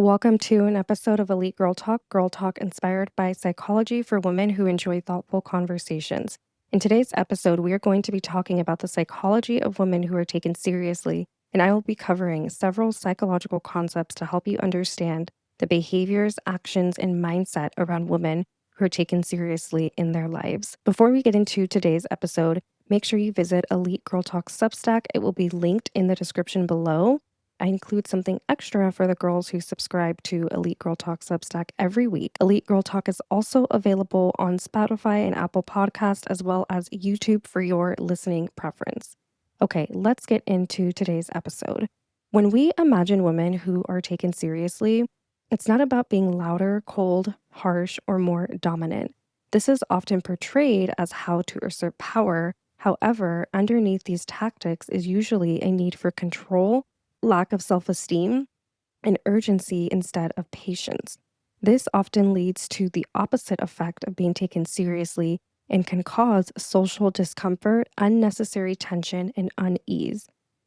Welcome to an episode of Elite Girl Talk inspired by psychology for women who enjoy thoughtful conversations. In today's episode, we are going to be talking about the psychology of women who are taken seriously, and I will be covering several psychological concepts to help you understand the behaviors, actions, and mindset around women who are taken seriously in their lives. Before we get into today's episode, make sure you visit Elite Girl Talk Substack. It will be linked in the description below. I include something extra for the girls who subscribe to Elite Girl Talk Substack every week. Elite Girl Talk is also available on Spotify and Apple Podcasts, as well as YouTube for your listening preference. Okay, let's get into today's episode. When we imagine women who are taken seriously, it's not about being louder, cold, harsh, or more dominant. This is often portrayed as how to assert power. However, underneath these tactics is usually a need for control, lack of self-esteem, and urgency instead of patience. This often leads to the opposite effect of being taken seriously and can cause social discomfort, unnecessary tension, and unease.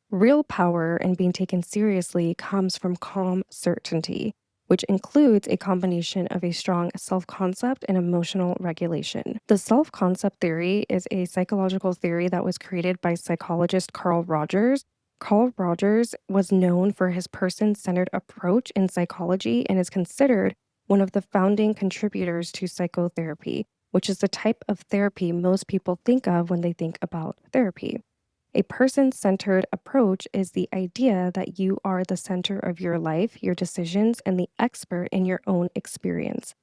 Real power in being taken seriously comes from calm certainty, which includes a combination of a strong self-concept and emotional regulation. The self-concept theory is a psychological theory that was created by psychologist Carl Rogers. Carl Rogers was known for his person-centered approach in psychology and is considered one of the founding contributors to psychotherapy, which is the type of therapy most people think of when they think about therapy. A person-centered approach is the idea that you are the center of your life, your decisions, and the expert in your own experience.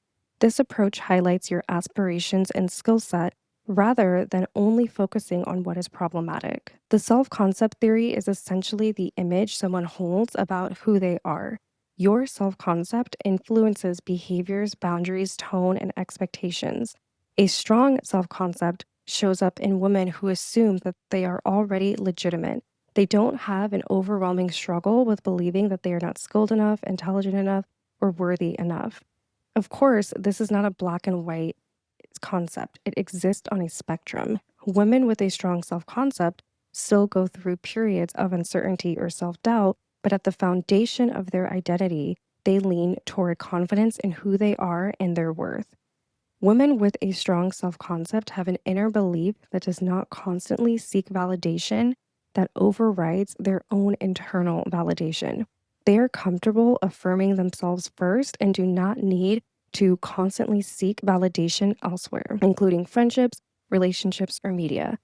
This approach highlights your aspirations and skill set rather than only focusing on what is problematic. The self-concept theory is essentially the image someone holds about who they are. Your self-concept influences behaviors, boundaries, tone, and expectations. A strong self-concept shows up in women who assume that they are already legitimate. They don't have an overwhelming struggle with believing that they are not skilled enough, intelligent enough, or worthy enough. Of course, this is not a black and white concept. It exists on a spectrum. Women with a strong self-concept still go through periods of uncertainty or self-doubt, but at the foundation of their identity, they lean toward confidence in who they are and their worth. Women with a strong self-concept have an inner belief that does not constantly seek validation, that overrides their own internal validation. They are comfortable affirming themselves first and do not need to constantly seek validation elsewhere, including friendships, relationships, or media,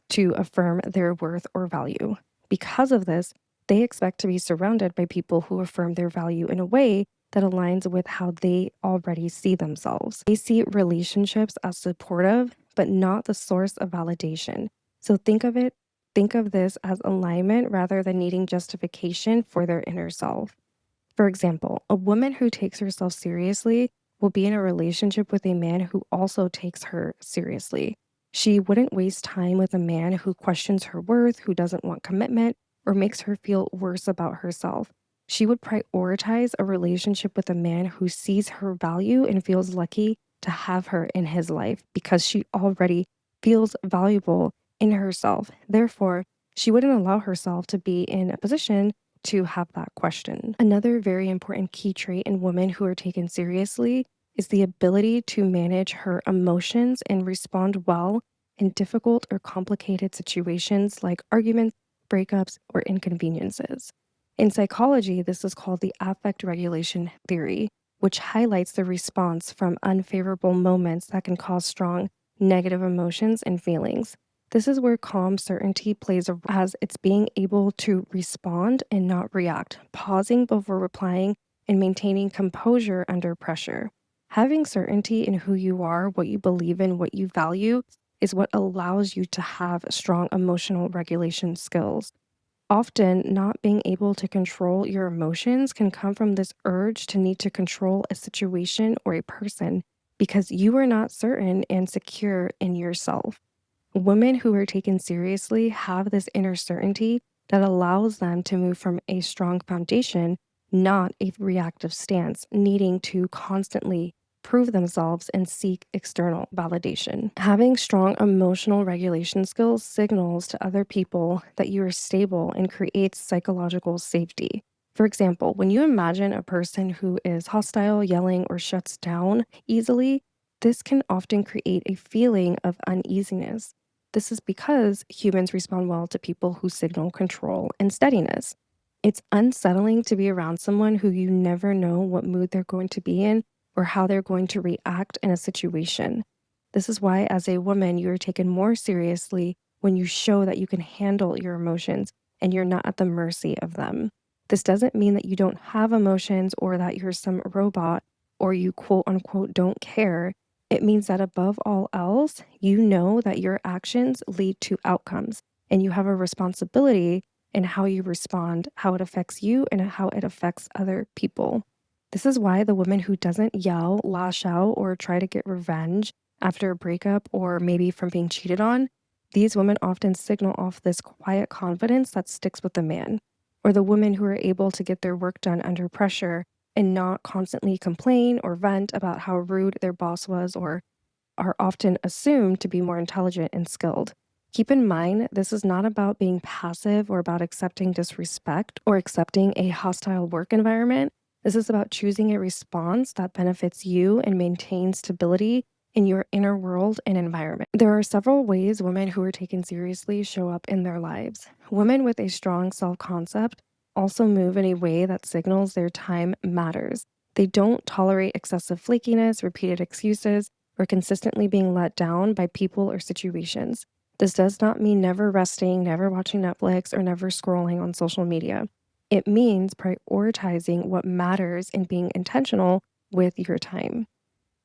to affirm their worth or value. Because of this, they expect to be surrounded by people who affirm their value in a way that aligns with how they already see themselves. They see relationships as supportive, but not the source of validation. So think of this as alignment rather than needing justification for their inner self. For example, a woman who takes herself seriously will be in a relationship with a man who also takes her seriously. She wouldn't waste time with a man who questions her worth, who doesn't want commitment, or makes her feel worse about herself. She would prioritize a relationship with a man who sees her value and feels lucky to have her in his life because she already feels valuable in herself. Therefore, she wouldn't allow herself to be in a position to have that question. Another very important key trait in women who are taken seriously is the ability to manage her emotions and respond well in difficult or complicated situations like arguments, breakups, or inconveniences. In psychology, this is called the affect regulation theory, which highlights the response from unfavorable moments that can cause strong negative emotions and feelings. This is where calm certainty plays a role, as it's being able to respond and not react, pausing before replying, and maintaining composure under pressure. Having certainty in who you are, what you believe in, what you value, is what allows you to have strong emotional regulation skills. Often, not being able to control your emotions can come from this urge to need to control a situation or a person because you are not certain and secure in yourself. Women who are taken seriously have this inner certainty that allows them to move from a strong foundation, not a reactive stance, needing to constantly prove themselves and seek external validation. Having strong emotional regulation skills signals to other people that you are stable and creates psychological safety. For example, when you imagine a person who is hostile, yelling, or shuts down easily, this can often create a feeling of uneasiness. This is because humans respond well to people who signal control and steadiness. It's unsettling to be around someone who you never know what mood they're going to be in or how they're going to react in a situation. This is why, as a woman, you are taken more seriously when you show that you can handle your emotions and you're not at the mercy of them. This doesn't mean that you don't have emotions or that you're some robot or you quote unquote don't care. It means that above all else, you know that your actions lead to outcomes and you have a responsibility in how you respond, how it affects you, and how it affects other people. This is why the woman who doesn't yell, lash out, or try to get revenge after a breakup or maybe from being cheated on, these women often signal off this quiet confidence that sticks with the man. Or the women who are able to get their work done under pressure and not constantly complain or vent about how rude their boss was or are often assumed to be more intelligent and skilled. Keep in mind, this is not about being passive or about accepting disrespect or accepting a hostile work environment. This is about choosing a response that benefits you and maintains stability in your inner world and environment. There are several ways women who are taken seriously show up in their lives. Women with a strong self concept also move in a way that signals their time matters. They don't tolerate excessive flakiness, repeated excuses, or consistently being let down by people or situations. This does not mean never resting, never watching Netflix, or never scrolling on social media. It means prioritizing what matters and being intentional with your time.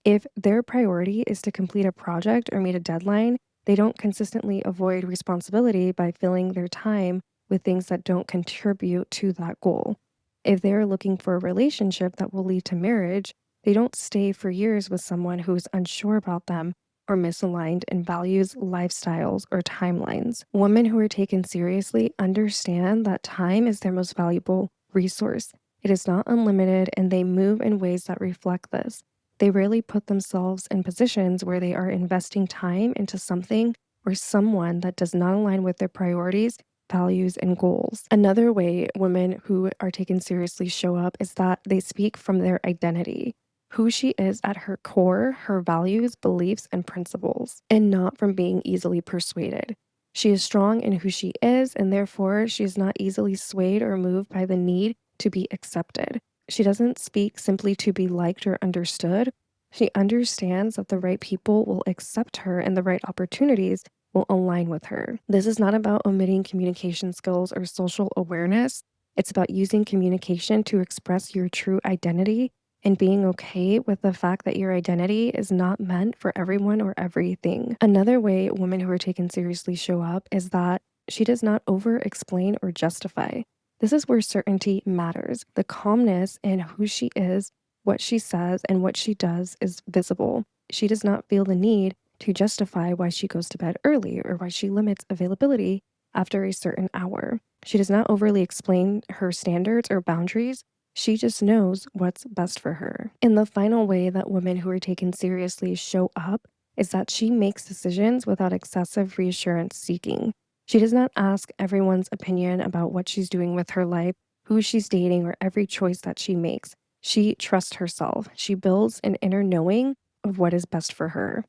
If their priority is to complete a project or meet a deadline, they don't consistently avoid responsibility by filling their time with things that don't contribute to that goal. If they're looking for a relationship that will lead to marriage, they don't stay for years with someone who is unsure about them or misaligned in values, lifestyles, or timelines. Women who are taken seriously understand that time is their most valuable resource. It is not unlimited, and they move in ways that reflect this. They rarely put themselves in positions where they are investing time into something or someone that does not align with their priorities, values, and goals. Another way women who are taken seriously show up is that they speak from their identity, who she is at her core, her values, beliefs, and principles, and not from being easily persuaded. She is strong in who she is, and therefore she is not easily swayed or moved by the need to be accepted. She doesn't speak simply to be liked or understood. She understands that the right people will accept her and the right opportunities will align with her. This is not about omitting communication skills or social awareness. It's about using communication to express your true identity and being okay with the fact that your identity is not meant for everyone or everything. Another way women who are taken seriously show up is that she does not over explain or justify. This is where certainty matters. The calmness in who she is, what she says, and what she does is visible. She does not feel the need to justify why she goes to bed early or why she limits availability after a certain hour. She does not overly explain her standards or boundaries. She just knows what's best for her. And the final way that women who are taken seriously show up is that she makes decisions without excessive reassurance seeking. She does not ask everyone's opinion about what she's doing with her life, who she's dating, or every choice that she makes. She trusts herself. She builds an inner knowing of what is best for her.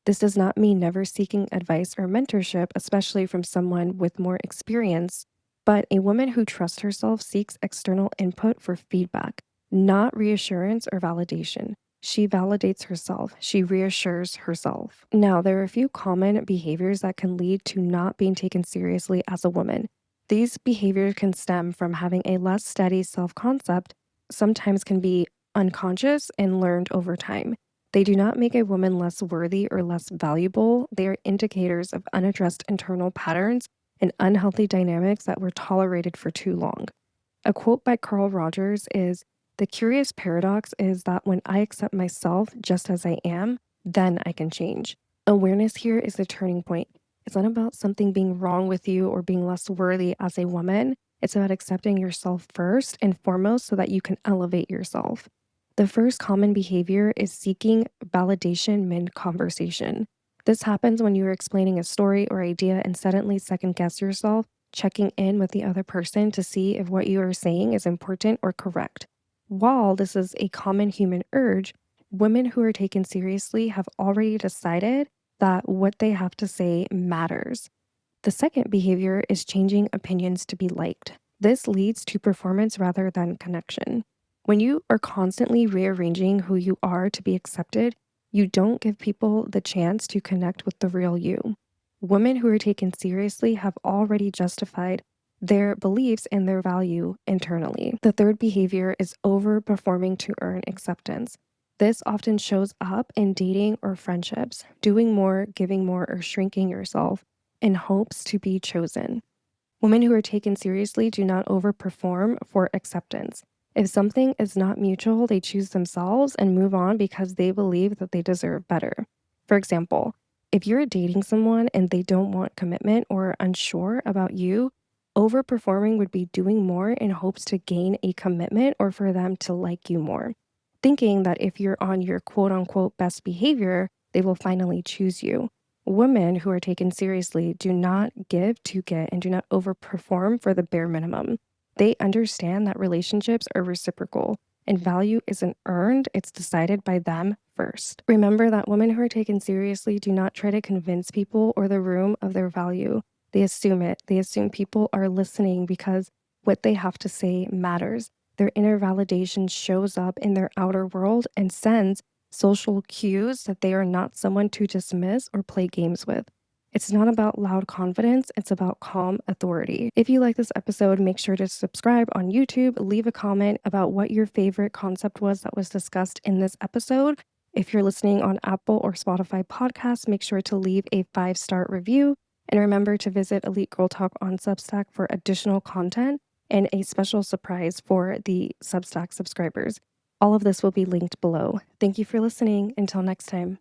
This does not mean never seeking advice or mentorship, especially from someone with more experience, but a woman who trusts herself seeks external input for feedback, not reassurance or validation. She validates herself. She reassures herself. Now, there are a few common behaviors that can lead to not being taken seriously as a woman. These behaviors can stem from having a less steady self concept, sometimes can be unconscious and learned over time. They do not make a woman less worthy or less valuable. They are indicators of unaddressed internal patterns and unhealthy dynamics that were tolerated for too long. A quote by Carl Rogers is, "The curious paradox is that when I accept myself just as I am, then I can change." Awareness here is the turning point. It's not about something being wrong with you or being less worthy as a woman. It's about accepting yourself first and foremost so that you can elevate yourself. The first common behavior is seeking validation mid-conversation. This happens when you are explaining a story or idea and suddenly second guess yourself checking in with the other person to see if what you are saying is important or correct. While this is a common human urge, women who are taken seriously have already decided that what they have to say matters. The second behavior is changing opinions to be liked. This leads to performance rather than connection. When you are constantly rearranging who you are to be accepted, you don't give people the chance to connect with the real you. Women who are taken seriously have already justified their beliefs and their value internally. The third behavior is overperforming to earn acceptance. This often shows up in dating or friendships, doing more, giving more, or shrinking yourself in hopes to be chosen. Women who are taken seriously do not overperform for acceptance. If something is not mutual, they choose themselves and move on because they believe that they deserve better. For example, if you're dating someone and they don't want commitment or are unsure about you, overperforming would be doing more in hopes to gain a commitment or for them to like you more. Thinking that if you're on your quote unquote best behavior, they will finally choose you. Women who are taken seriously do not give to get and do not overperform for the bare minimum. They understand that relationships are reciprocal and value isn't earned, it's decided by them first. Remember that women who are taken seriously do not try to convince people or the room of their value. They assume it. They assume people are listening because what they have to say matters. Their inner validation shows up in their outer world and sends social cues that they are not someone to dismiss or play games with. It's not about loud confidence, it's about calm authority. If you like this episode, make sure to subscribe on YouTube, leave a comment about what your favorite concept was that was discussed in this episode. If you're listening on Apple or Spotify podcasts, make sure to leave a 5-star review. And remember to visit Elite Girl Talk on Substack for additional content and a special surprise for the Substack subscribers. All of this will be linked below. Thank you for listening. Until next time.